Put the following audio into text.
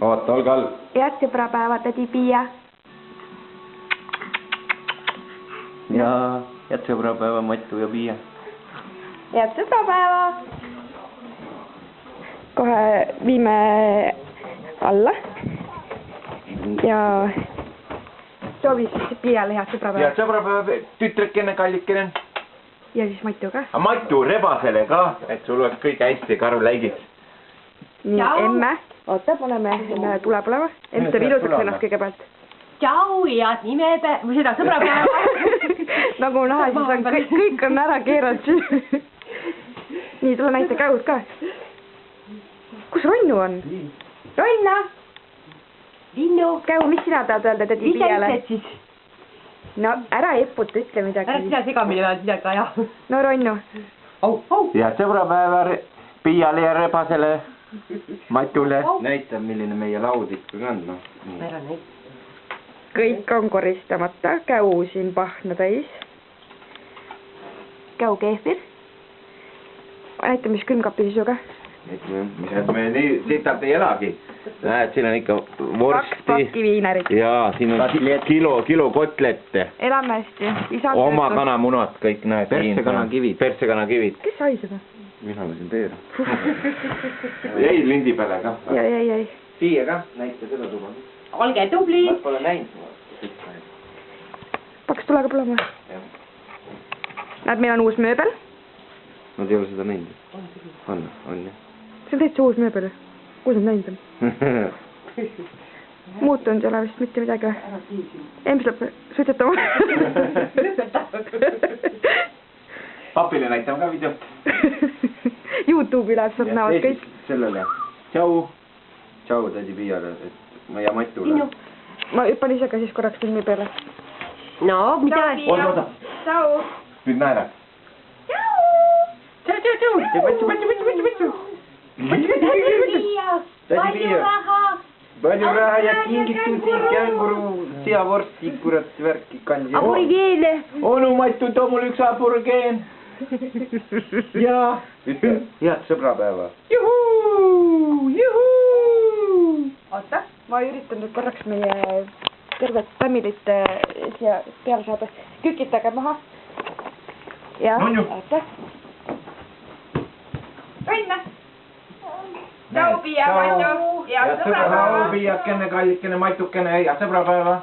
oota, olge all. Head sõbrapäeva, tädi Piia. Ja head sõbrapäeva, Matu ja Piia. Head sõbrapäeva. Kohe viime alla. Ja soovis Piiale head sõbrapäeva. Head sõbrapäeva, tütrekene, kallikene. Ja siis Matu ka. Matu Rebasele ka, et sul oleks kõik hästi, Karl läigiks. Nii, emme. Oota, paneme emme tule põlema. Emme teeb ilusaks ennast kõigepealt. Tšau, head nimepäeva, või seda sõbrapäeva. Nagu näha, siis on kõik on ära keeratud. Nii, tule näita käud ka. Kus Ronnu on? Ronna! Linnu. Käu, mis sina tahad öelda tädi Piiale? Mis sa ütled siis? No ära eputa, ütle midagi. Ära sina segamini veel midagi ka, jah. No Ronnu. Ja sõbrapäeva Piiale ja Rebasele, Matule. Näitab, milline meie laud ikkagi on. Ära näita. Kõik on koristamata, käu siin pahna täis. Käu keefir. Näita, mis külmkapi sisuga. Mis et me nii sitalt ei elagi. Näed, siin on ikka vorsti. 2 pakki viinerit. Jaa, siin on kilo kotlette. Elame hästi. Oma kanamunad kõik, näed. Persekanakivid. Kes sai seda? Mina lasin teile. Jäi lindi peale ka. Jäi. Siia ka, näita seda tuba. Olge tubli. Nad pole näinud. Paks tulega põlema. Näed, meil on uus mööbel. Nad ei ole seda näinud. On jah. See on täitsa uus mööbel. Kus nad näinud on? Muutunud ei ole vist mitte midagi. Ems läheb suitsetama. Papile näitame ka videot. YouTube'i läheb, saab näevad kõik. Sellele. Tšau. Tšau tädi Piiale ja Matule. Ma hüppan ise ka siis korraks filmi peale. No, mida? Oota. Tšau. Nüüd naera. Tšau. Tšau. Tädi Piia. Palju raha ja kingitusi, känguru, seavorsti, kurat, värki kandi. Aborigeene. Onu Matu, too mul üks aborigeen. Jaa. Ütle, head sõbrapäeva. Juhuu. Oota, ma üritan nüüd korraks meie tervet familit siia peale saada. Kükitage maha. Ja, oota. Rõnna. Tšau, Piia, Matu. Head sõbrapäeva, Piiakene, kallikene, Matukene, head sõbrapäeva.